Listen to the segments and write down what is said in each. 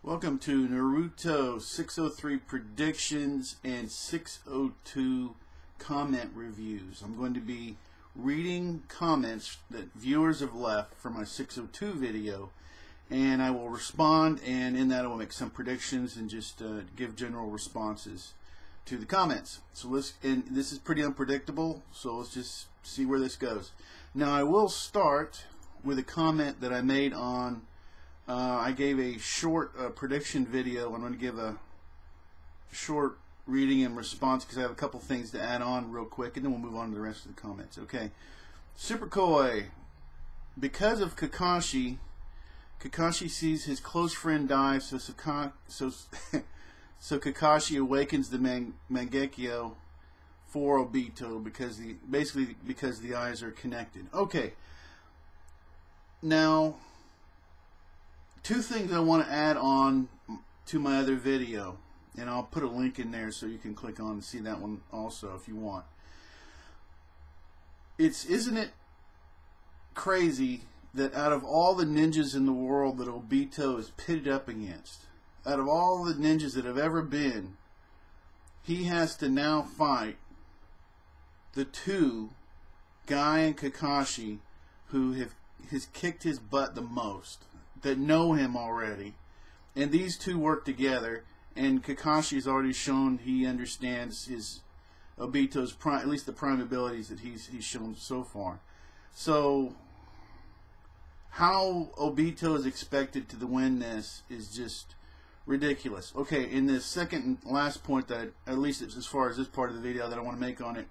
Welcome to Naruto 603 predictions and 602 comment reviews. I'm going to be reading comments that viewers have left for my 602 video, and I will respond, and in that I will make some predictions and just give general responses to the comments. So this is pretty unpredictable, so let's just see where this goes. Now I will start with a comment that I made on I gave a short prediction video. I'm going to give a short reading and response because I have a couple things to add on real quick, and then we'll move on to the rest of the comments. Okay, Super Koi. Because of Kakashi, Kakashi sees his close friend die, so Kakashi awakens the Mangekyo for Obito because basically because the eyes are connected. Okay. Now, two things I want to add on to my other video, and I'll put a link in there so you can click on and see that one also if you want. Isn't it crazy that out of all the ninjas in the world that Obito is pitted up against, out of all the ninjas that have ever been, he has to now fight the two, Guy and Kakashi, who has kicked his butt the most, that know him already, and these two work together, and Kakashi's already shown he understands his Obito's prime, at least the prime abilities that he's shown so far. So how Obito is expected to win this is just ridiculous. Okay, in the second and last point that, at least as far as this part of the video that I want to make on it,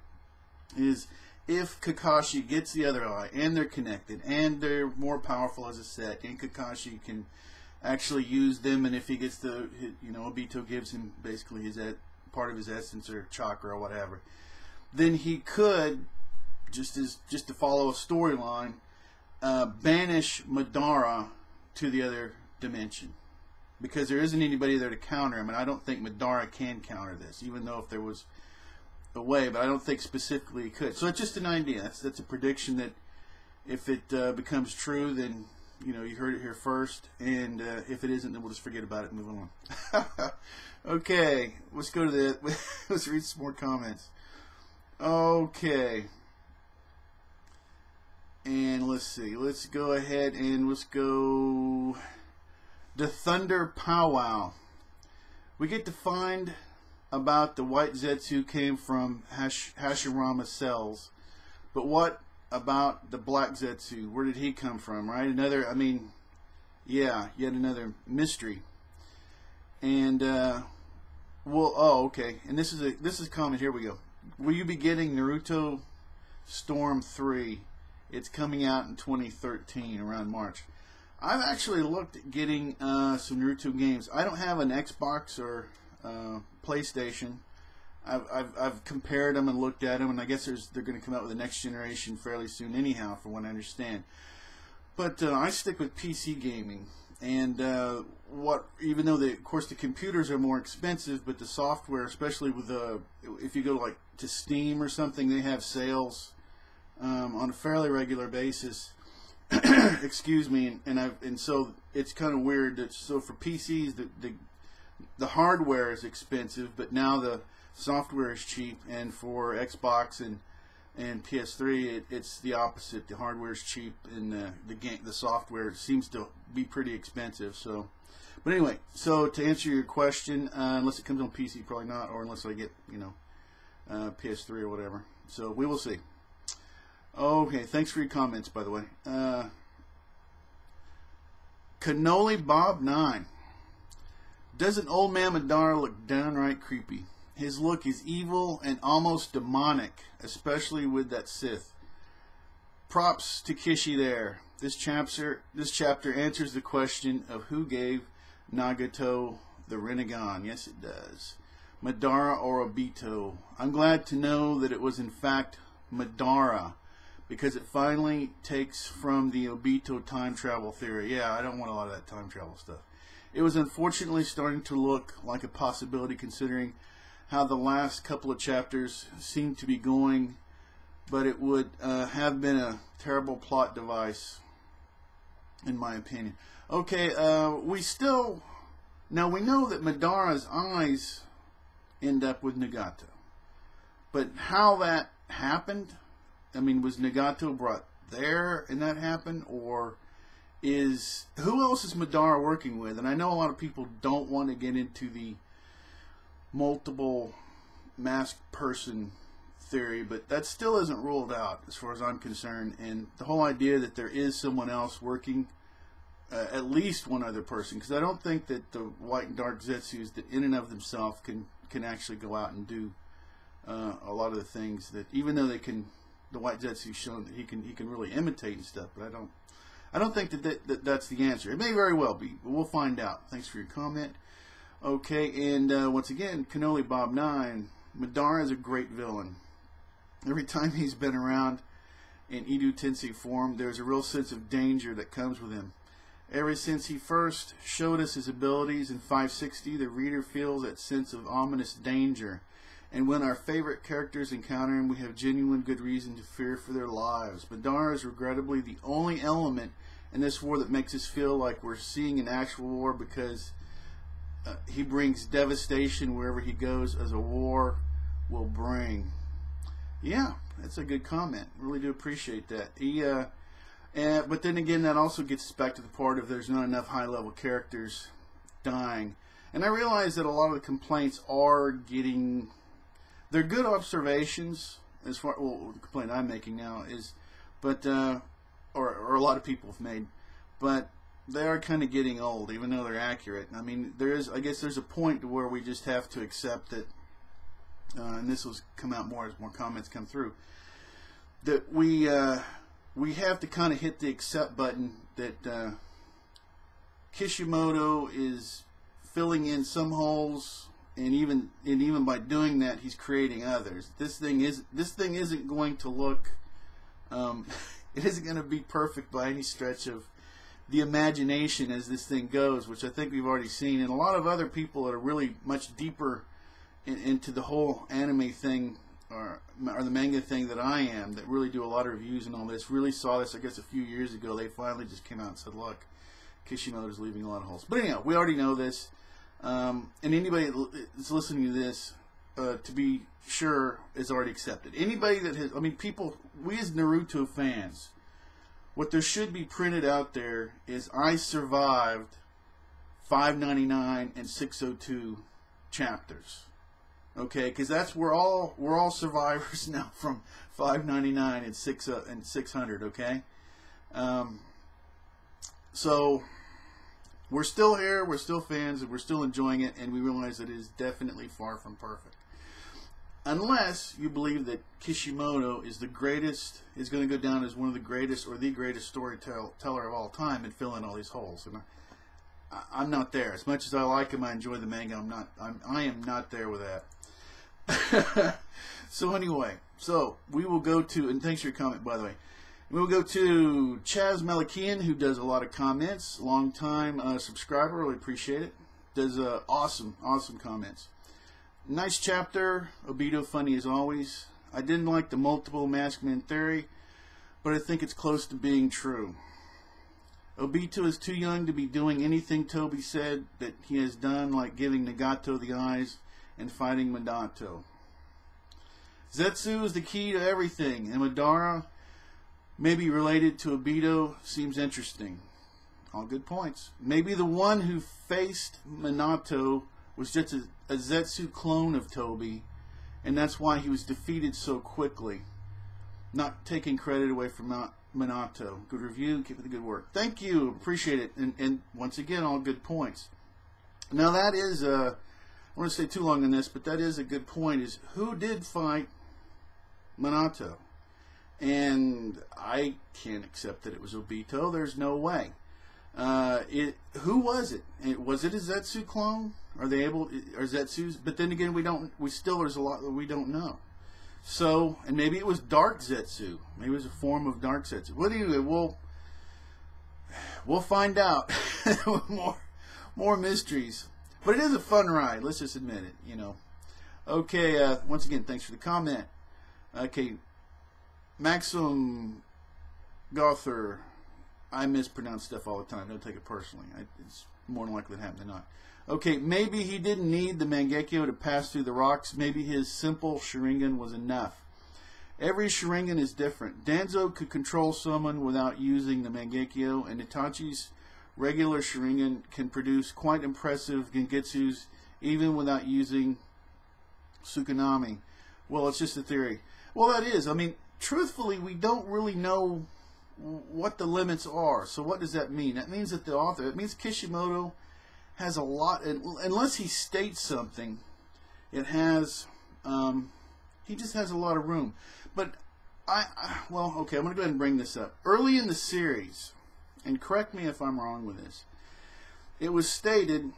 is if Kakashi gets the other eye and they're connected and they're more powerful as a set, and Kakashi can actually use them, and if he gets the, Obito gives him basically his part of his essence or chakra or whatever, then he could, just to follow a storyline, banish Madara to the other dimension, because there isn't anybody there to counter him, and I don't think Madara can counter this, even though if there was a way, but I don't think specifically he could. So it's just an idea. That's a prediction that if it becomes true, then you heard it here first, and if it isn't, then we'll just forget about it and move on. Okay, let's go to let's read some more comments. Okay, and let's see. Let's go ahead and let's go the Thunder Powwow. We get to find about the white Zetsu came from Hashirama's cells, but what about the black Zetsu? Where did he come from? Right, yet another mystery. And okay. And this is a comment. Here we go. Will you be getting Naruto Storm 3? It's coming out in 2013 around March. I've actually looked at getting some Naruto games. I don't have an Xbox or PlayStation. I've compared them and looked at them, and I guess they're going to come out with the next generation fairly soon anyhow, from what I understand. But I stick with PC gaming, and even though of course the computers are more expensive, but the software, especially with if you go to Steam or something, they have sales on a fairly regular basis. Excuse me, and so it's kind of weird that for PCs the hardware is expensive, but now the software is cheap, and for Xbox and PS3 it's the opposite. The hardware is cheap, and the software seems to be pretty expensive. So, but anyway, so to answer your question, unless it comes on PC, probably not, or unless I get PS3 or whatever. So we will see. Okay, thanks for your comments, by the way. Cannoli Bob 9. Doesn't old man Madara look downright creepy? His look is evil and almost demonic, especially with that Sith. Props to Kishi there. This chapter answers the question of who gave Nagato the Rinnegan. Yes, it does. Madara or Obito. I'm glad to know that it was in fact Madara, because it finally takes from the Obito time travel theory. Yeah, I don't want a lot of that time travel stuff. It was unfortunately starting to look like a possibility, considering how the last couple of chapters seem to be going, but it would have been a terrible plot device, in my opinion. Okay, we still Now we know that Madara's eyes end up with Nagato. But how that happened, I mean, was Nagato brought there and that happened? Or who else is Madara working with? And I know a lot of people don't want to get into the multiple masked person theory, but that still isn't ruled out as far as I'm concerned. And the whole idea that there is someone else working, at least one other person, because I don't think that the white and dark Zetsus that in and of themselves can actually go out and do a lot of the things that, even though they can, the white Zetsu's shown that he can really imitate and stuff, but I don't think that's the answer. It may very well be, but we'll find out. Thanks for your comment. Okay, and once again, Cannoli Bob 9, Madara is a great villain. Every time he's been around in Edo Tensei form, there's a real sense of danger that comes with him. Ever since he first showed us his abilities in 560, the reader feels that sense of ominous danger. And when our favorite characters encounter him, we have genuine good reason to fear for their lives. Madara is regrettably the only element in this war that makes us feel like we're seeing an actual war, because he brings devastation wherever he goes, as a war will bring. Yeah, that's a good comment. Really do appreciate that. But then again, that also gets us back to the part of there's not enough high-level characters dying. And I realize that a lot of the complaints are getting... They're good observations, as far... Well, the complaint I'm making now is... But... or a lot of people have made. But they are kind of getting old, even though they're accurate. I mean, I guess there's a point to where we just have to accept that... and this will come out more as more comments come through. That we have to kind of hit the accept button that Kishimoto is filling in some holes, and even by doing that, he's creating others. This thing isn't going to look, it isn't going to be perfect by any stretch of the imagination as this thing goes, which I think we've already seen, and a lot of other people that are really much deeper into the whole anime thing, or the manga thing that I am, that really do a lot of reviews and all this, really saw this, I guess, a few years ago. They finally just came out and said, look, Kishimoto's leaving a lot of holes. But anyhow, we already know this. And anybody that's listening to this, to be sure, is already accepted. Anybody that has, I mean, people, we as Naruto fans, what there should be printed out there is, I survived 599 and 602 chapters. Okay, because that's we're all survivors now from 599 and 600. Okay, so we're still here, we're still fans, and we're still enjoying it, and we realize that it is definitely far from perfect. Unless you believe that Kishimoto is the greatest, is going to go down as one of the greatest or the greatest storyteller of all time and fill in all these holes. And I'm not there. As much as I like him, I enjoy the manga. I am not there with that. So anyway, we will go to, and thanks for your comment, by the way. We will go to Chaz Malakian, who does a lot of comments, long time subscriber, really appreciate it. Does awesome comments. Nice chapter, Obito funny as always. I didn't like the multiple masked men theory, but I think it's close to being true. Obito is too young to be doing anything Toby said that he has done, like giving Nagato the eyes and fighting Minato. Zetsu is the key to everything, and Madara, maybe related to Obito, seems interesting. All good points. Maybe the one who faced Minato was just a Zetsu clone of Toby, and that's why he was defeated so quickly. Not taking credit away from Minato. Good review. Keep up the good work. Thank you. Appreciate it. And once again, all good points. Now that is, I don't want to stay too long on this, but that is a good point, is who did fight Minato? And I can't accept that it was Obito. There's no way. Who was it? Was it a Zetsu clone? Are they able, are Zetsus? But then again, there's a lot that we don't know. So, and maybe it was Dark Zetsu. Maybe it was a form of Dark Zetsu. Well, anyway, we'll find out. more mysteries. But it is a fun ride. Let's just admit it, you know. Okay, once again, thanks for the comment. Okay, Maxim Gother. I mispronounce stuff all the time. Don't take it personally. more than likely to happen than not. Okay, maybe he didn't need the Mangekyo to pass through the rocks. Maybe his simple Sharingan was enough. Every Sharingan is different. Danzo could control someone without using the Mangekyo, and Itachi's regular Sharingan can produce quite impressive Gengetsus even without using Tsukunami. Well, it's just a theory. Well, that is. I mean, truthfully, we don't really know what the limits are. So what does that mean? That means that the author, it means Kishimoto has a lot, unless he states something, it has, he just has a lot of room. But well, okay, I'm going to go ahead and bring this up. Early in the series, and correct me if I'm wrong with this, it was stated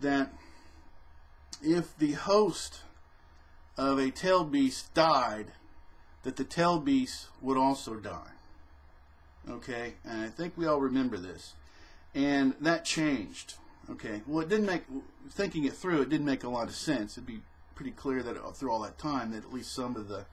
that if the host of a tail beast died, that the tail beast would also die. Okay, and I think we all remember this. And that changed. Okay, well, it didn't make, thinking it through, it didn't make a lot of sense. It'd be pretty clear that through all that time that at least some of the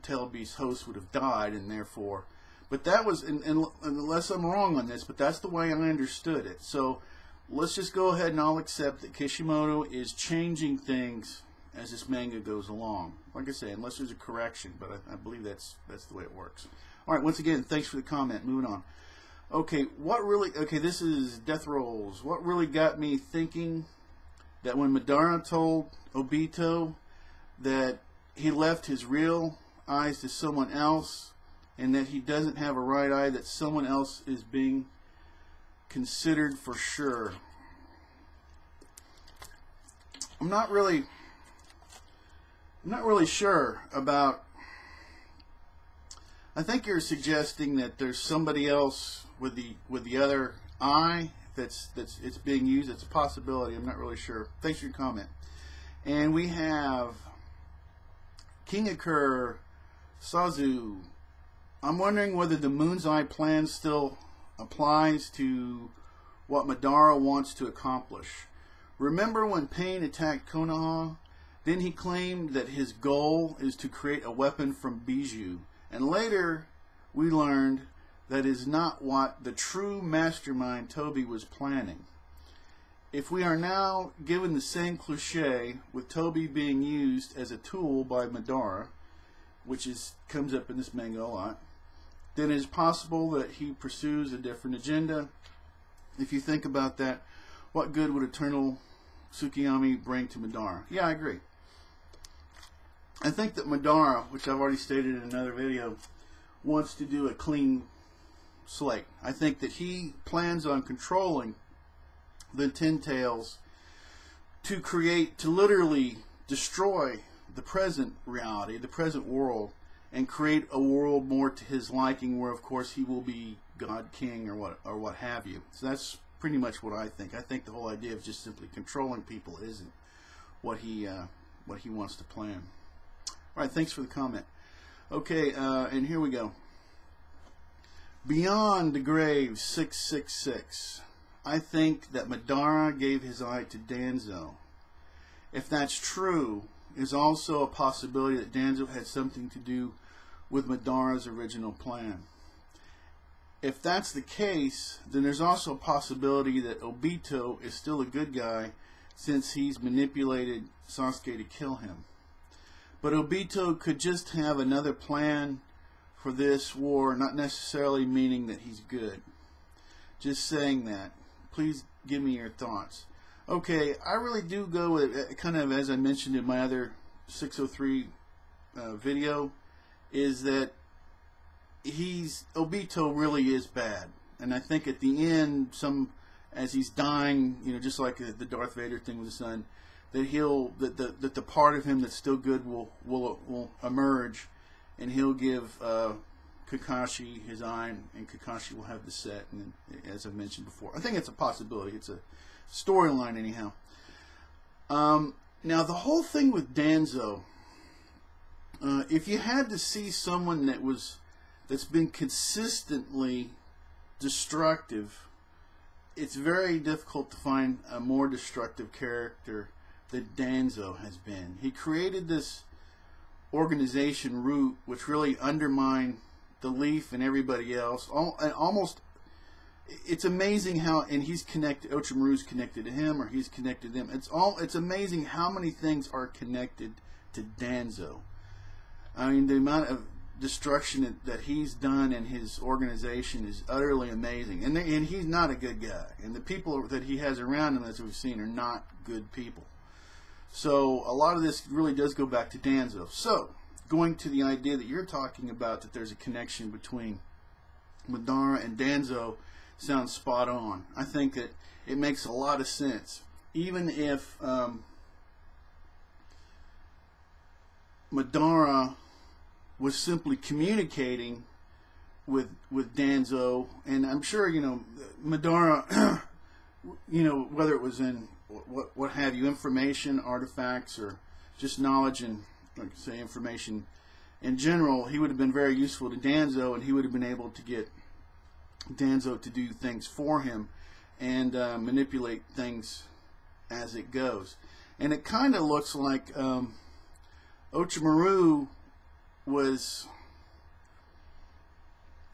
tail beast hosts would have died, and therefore, but that was, unless I'm wrong on this, but that's the way I understood it. So let's just go ahead and I'll accept that Kishimoto is changing things as this manga goes along. Like I say, unless there's a correction, but I believe that's the way it works. All right, once again, thanks for the comment. Moving on. Okay, this is Death Rolls. What really got me thinking that when Madara told Obito that he left his real eyes to someone else and that he doesn't have a right eye, that someone else is being considered for sure. I'm not really sure about. I think you're suggesting that there's somebody else with the other eye that's it's being used. It's a possibility. I'm not really sure. Thanks for your comment. And we have Kingakur Sazu. I'm wondering whether the Moon's Eye plan still applies to what Madara wants to accomplish. Remember when Pain attacked Konoha? Then he claimed that his goal is to create a weapon from Bijou. And later, we learned that is not what the true mastermind Toby was planning. If we are now given the same cliche with Toby being used as a tool by Madara, which comes up in this manga a lot, then it is possible that he pursues a different agenda. If you think about that, what good would Eternal Tsukiyami bring to Madara? Yeah, I agree. I think that Madara, which I've already stated in another video, wants to do a clean slate. I think that he plans on controlling the Ten Tails to literally destroy the present reality, the present world, and create a world more to his liking, where of course he will be God King or what have you. So that's pretty much what I think. I think the whole idea of just simply controlling people isn't what he wants to plan. All right, thanks for the comment. Okay, and here we go. Beyond the Grave 666. I think that Madara gave his eye to Danzo. If that's true, there's also a possibility that Danzo had something to do with Madara's original plan. If that's the case, then there's also a possibility that Obito is still a good guy since he's manipulated Sasuke to kill him. But Obito could just have another plan for this war, not necessarily meaning that he's good. Just saying that. Please give me your thoughts. Okay, I really do go with, kind of as I mentioned in my other 603 video, is that Obito really is bad. And I think at the end, as he's dying, just like the Darth Vader thing with the son, that the part of him that's still good will emerge, and he'll give Kakashi his eye, and Kakashi will have the set, and as I mentioned before, I think it's a possibility. It's a storyline anyhow. Now the whole thing with Danzo, if you had to see someone that's been consistently destructive, it's very difficult to find a more destructive character that Danzo has been. He created this organization Root, which really undermined the Leaf and everybody else. it's amazing how, and he's connected, Orochimaru's connected to him, or he's connected to them. It's amazing how many things are connected to Danzo. I mean, the amount of destruction that he's done in his organization is utterly amazing. And he's not a good guy. And the people that he has around him, as we've seen, are not good people. So a lot of this really does go back to Danzo. So, going to the idea that you're talking about, that there's a connection between Madara and Danzo, sounds spot on. I think that it makes a lot of sense. Even if Madara was simply communicating with Danzo, and I'm sure, you know, Madara, you know, whether it was in what have you, information, artifacts, or just knowledge and, like I say, information in general, he would have been very useful to Danzo, and he would have been able to get Danzo to do things for him and manipulate things as it goes. And it kind of looks like Orochimaru was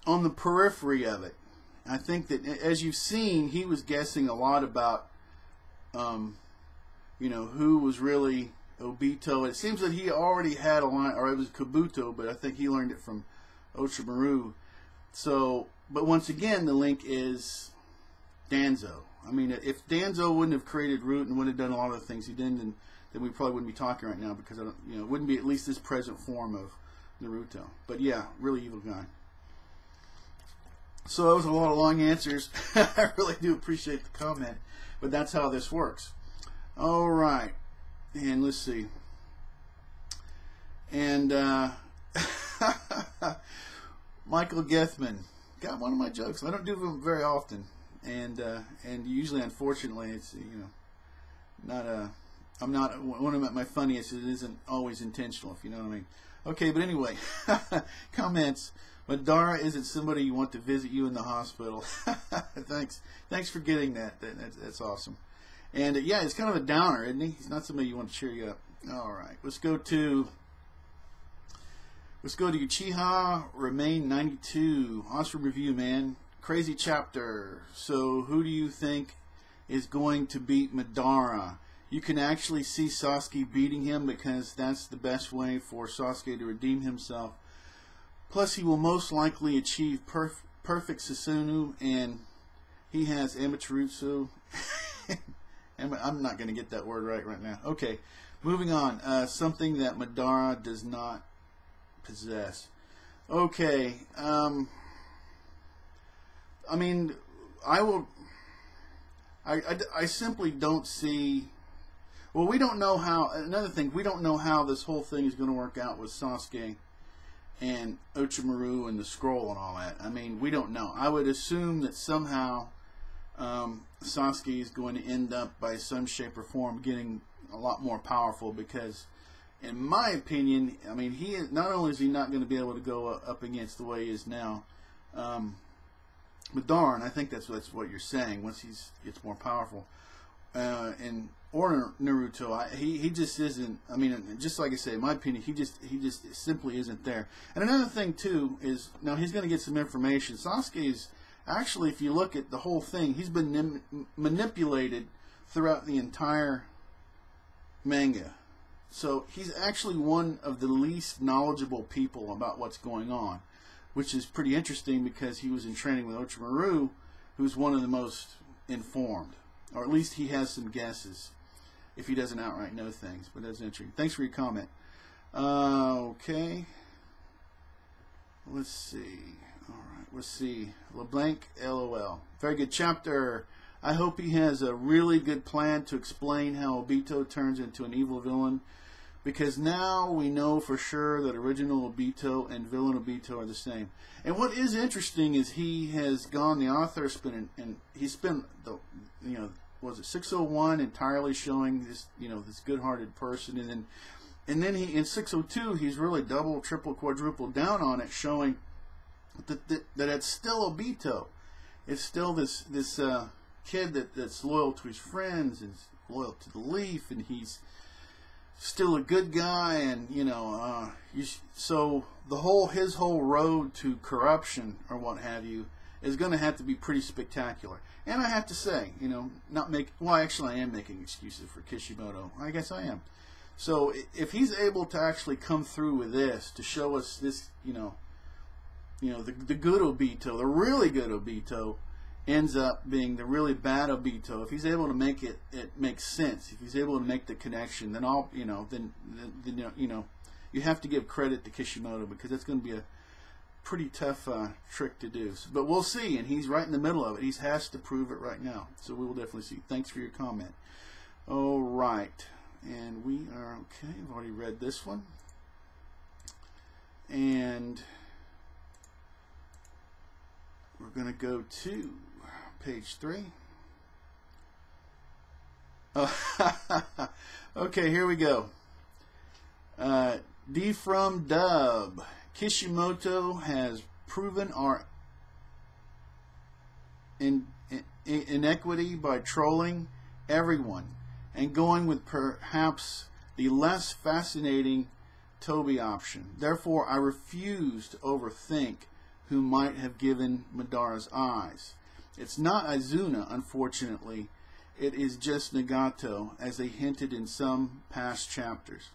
on the periphery of it. I think that, as you've seen, he was guessing a lot about you know, who was really Obito. It seems that he already had a line, or it was Kabuto, but I think he learned it from Orochimaru. So, but once again, the link is Danzo. I mean, if Danzo wouldn't have created Root and wouldn't have done a lot of the things he did, then we probably wouldn't be talking right now, because I don't, you know, it wouldn't be at least this present form of Naruto. But yeah, really evil guy. So that was a lot of long answers. I really do appreciate the comment, but that's how this works. All right, and let's see. And Michael Gethman got one of my jokes. I don't do them very often, and usually, unfortunately, it's, you know, not a. I'm not, when I'm at my funniest, it isn't always intentional, if you know what I mean. Okay, but anyway, comments. Madara isn't somebody you want to visit you in the hospital. Thanks for getting that. That's awesome. And yeah, it's kind of a downer, isn't he? He's not somebody you want to cheer you up. All right, let's go to Uchiha Remain 92. Awesome review, man. Crazy chapter. So who do you think is going to beat Madara? You can actually see Sasuke beating him, because that's the best way for Sasuke to redeem himself. Plus, he will most likely achieve perfect Susanoo, and he has Amaterasu. I'm not going to get that word right now. Okay, moving on. Something that Madara does not possess. Okay, I mean, I simply don't see. Well, we don't know how. Another thing, we don't know how this whole thing is going to work out with Sasuke and Orochimaru and the scroll and all that. I mean, we don't know. I would assume that somehow Sasuke is going to end up, by some shape or form, getting a lot more powerful, because, in my opinion, I mean, he is, not only is he not going to be able to go up against the way he is now, Madara, and I think that's what you're saying, once he gets more powerful, or Naruto, he just isn't. I mean, just like I say, in my opinion, he just simply isn't there. And another thing too is, now he's going to get some information. Sasuke is actually, if you look at the whole thing, he's been manipulated throughout the entire manga. So he's actually one of the least knowledgeable people about what's going on, which is pretty interesting, because he was in training with Orochimaru, who's one of the most informed. Or at least he has some guesses, if he doesn't outright know things. But that's interesting. Thanks for your comment. Okay. Let's see. All right. Let's see. LeBlanc, LOL. Very good chapter. I hope he has a really good plan to explain how Obito turns into an evil villain, because now we know for sure that original Obito and villain Obito are the same. And what is interesting is he has gone, the author has been, and he spent the, you know, was it 601 entirely showing this, you know, this good-hearted person, and then he, in 602, he's really double, triple, quadruple down on it, showing that it's still Obito. It's still this kid that's loyal to his friends and loyal to the Leaf, and he's still a good guy, and you know, so his whole road to corruption or what have you is going to have to be pretty spectacular. And I have to say, you know, well, actually I am making excuses for Kishimoto. I guess I am. So if he's able to actually come through with this to show us this, you know, the good Obito, the really good Obito, ends up being the really bad Obito. If he's able to make it makes sense. If he's able to make the connection, then you have to give credit to Kishimoto, because it's going to be a pretty tough trick to do. But we'll see, and he's right in the middle of it. He has to prove it right now. So we will definitely see. Thanks for your comment. All right, and we are okay. I've already read this one, and we're going to go to page 3. Okay, here we go. D from Dub. Kishimoto has proven our inequity by trolling everyone and going with perhaps the less fascinating Toby option. Therefore, I refuse to overthink who might have given Madara's eyes. It's not Izuna, unfortunately. It is just Nagato, as they hinted in some past chapters.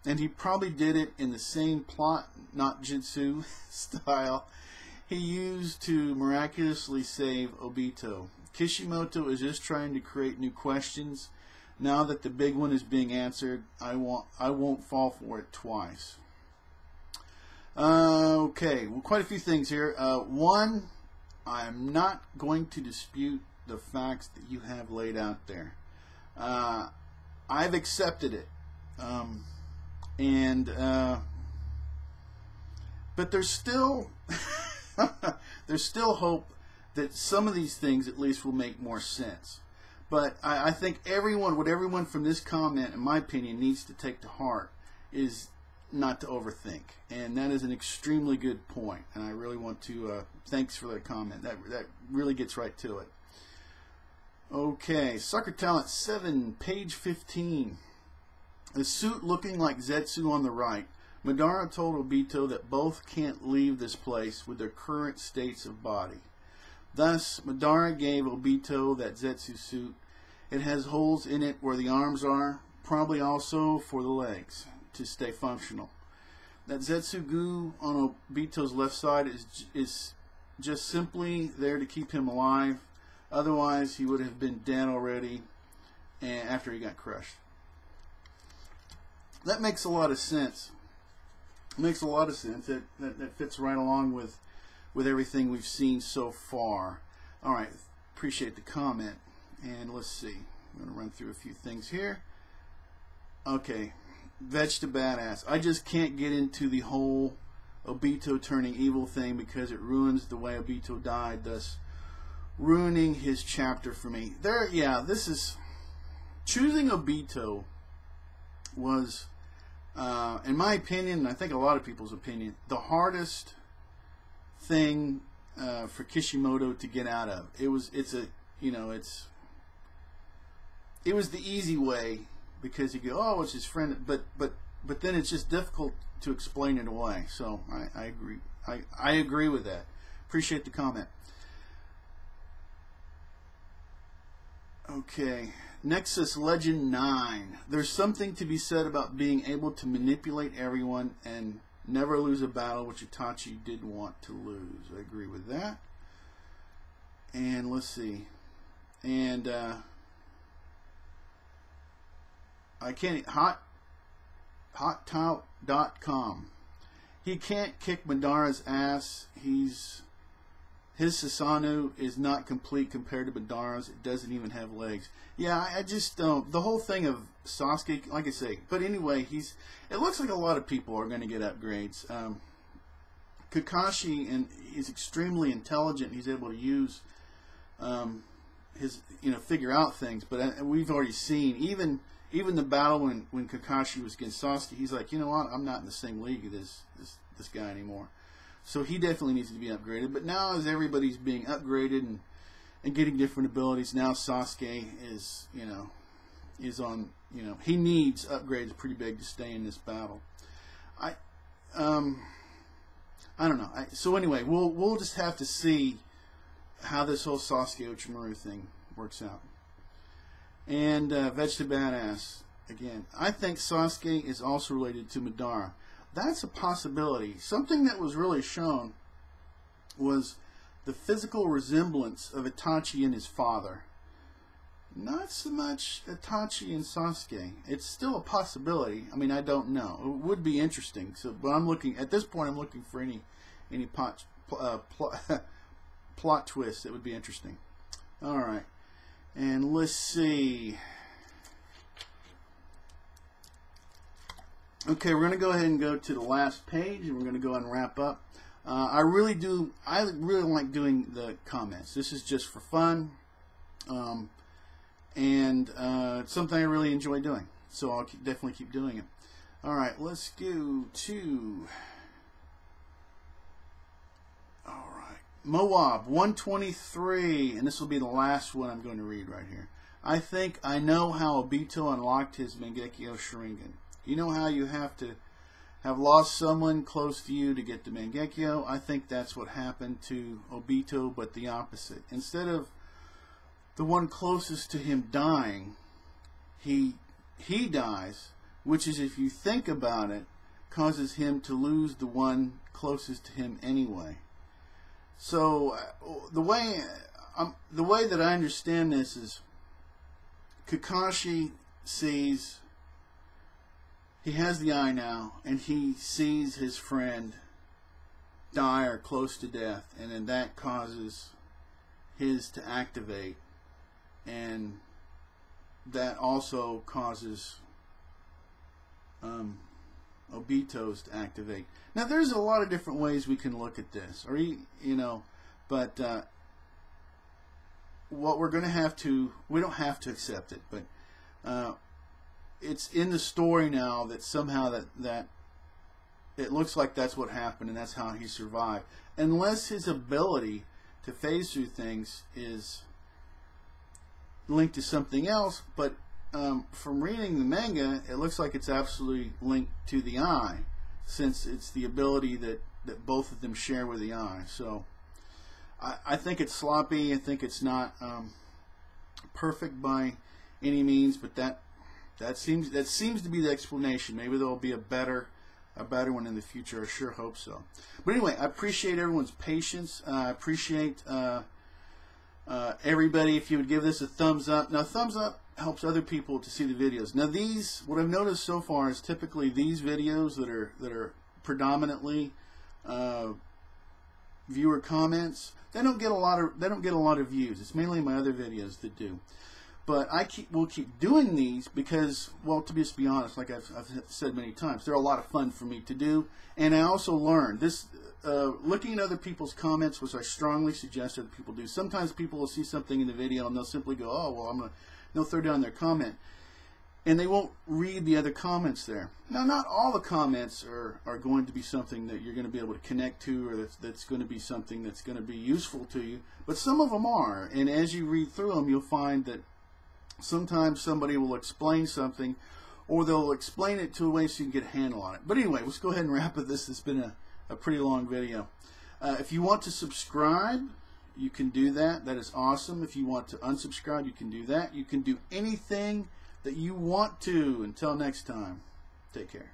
And he probably did it in the same plot, not jutsu style, he used to miraculously save Obito. Kishimoto is just trying to create new questions. Now that the big one is being answered, I won't fall for it twice. Okay, well, quite a few things here. One, I'm not going to dispute the facts that you have laid out there. I've accepted it. But there's still there's still hope that some of these things at least will make more sense. But I think what everyone from this comment, in my opinion, needs to take to heart is not to overthink. And that is an extremely good point. And I really want to thanks for that comment. That really gets right to it. Okay, Soccer Talent 7, page 15. The suit looking like Zetsu on the right. Madara told Obito that both can't leave this place with their current states of body. Thus, Madara gave Obito that Zetsu suit. It has holes in it where the arms are, probably also for the legs, to stay functional. That Zetsu goo on Obito's left side is just simply there to keep him alive. Otherwise, he would have been dead already after he got crushed. That makes a lot of sense. It makes a lot of sense. That fits right along with everything we've seen so far. All right, appreciate the comment. And let's see. I'm going to run through a few things here. Okay, Vetch to Badass. I just can't get into the whole Obito turning evil thing because it ruins the way Obito died, thus ruining his chapter for me. This is choosing Obito was, in my opinion, and I think a lot of people's opinion, the hardest thing for Kishimoto to get out of. It was the easy way, because you go, oh, it's his friend, but then it's just difficult to explain it away. So I agree. I agree with that. Appreciate the comment. Okay, Nexus Legend 9. There's something to be said about being able to manipulate everyone and never lose a battle, which Itachi did want to lose. I agree with that. And let's see. And I can't. HotTout.com. He can't kick Madara's ass. His Susanoo is not complete compared to Madara's. It doesn't even have legs. Yeah, I just don't. The whole thing of Sasuke, like I say. But anyway, it looks like a lot of people are going to get upgrades. Kakashi is extremely intelligent. He's able to use figure out things. But we've already seen even the battle when Kakashi was against Sasuke. He's like, you know what? I'm not in the same league as this guy anymore. So he definitely needs to be upgraded. But now, as everybody's being upgraded and getting different abilities, now Sasuke is on, he needs upgrades pretty big to stay in this battle. I don't know. So anyway, we'll just have to see how this whole Sasuke Uchimaru thing works out. And Veg to Badass, again, I think Sasuke is also related to Madara. That's a possibility. Something that was really shown was the physical resemblance of Itachi and his father. Not so much Itachi and Sasuke. It's still a possibility. I mean, I don't know. It would be interesting. So, but I'm looking at this point. I'm looking for any plot twist that would be interesting. All right, and let's see. Okay, we're going to go ahead and go to the last page, and we're going to go ahead and wrap up. I really like doing the comments. This is just for fun. And it's something I really enjoy doing, so I'll definitely keep doing it. All right, let's go to Moab 123, and this will be the last one I'm going to read right here. I think I know how Obito unlocked his Mangekyo Sharingan. You know how you have to have lost someone close to you to get the Mangekyo? I think that's what happened to Obito, but the opposite. Instead of the one closest to him dying, he dies, which is, if you think about it, causes him to lose the one closest to him anyway. So the way that I understand this is, Kakashi sees, he has the eye now, and he sees his friend die or close to death, and then that causes his to activate, and that also causes Obito's to activate. Now, there's a lot of different ways we can look at this, or but what we're going to have to, we don't have to accept it, but it's in the story now that somehow that it looks like that's what happened, and that's how he survived, unless his ability to phase through things is linked to something else. But from reading the manga, it looks like it's absolutely linked to the eye, since it's the ability that both of them share with the eye. So I think it's sloppy. I think it's not perfect by any means, but that seems to be the explanation. Maybe there'll be a better one in the future. I sure hope so. But anyway, I appreciate everyone's patience. I appreciate everybody, if you would give this a thumbs up. Now, thumbs up helps other people to see the videos. Now, what I've noticed so far is typically these videos that are predominantly viewer comments, they don't get a lot of views. It's mainly my other videos that do. But we'll keep doing these because, well, to be honest, like I've said many times, they're a lot of fun for me to do, and I also learn this. Looking at other people's comments, which I strongly suggest other people do. Sometimes people will see something in the video and they'll simply go, "Oh, well, they'll throw down their comment," and they won't read the other comments there. Now, not all the comments are going to be something that you're going to be able to connect to, or that's going to be something that's going to be useful to you, but some of them are. And as you read through them, you'll find that sometimes somebody will explain something, or they'll explain it to a way so you can get a handle on it. But anyway, let's go ahead and wrap up this. It's been a pretty long video. If you want to subscribe, you can do that. That is awesome. If you want to unsubscribe, you can do that. You can do anything that you want to. Until next time, take care.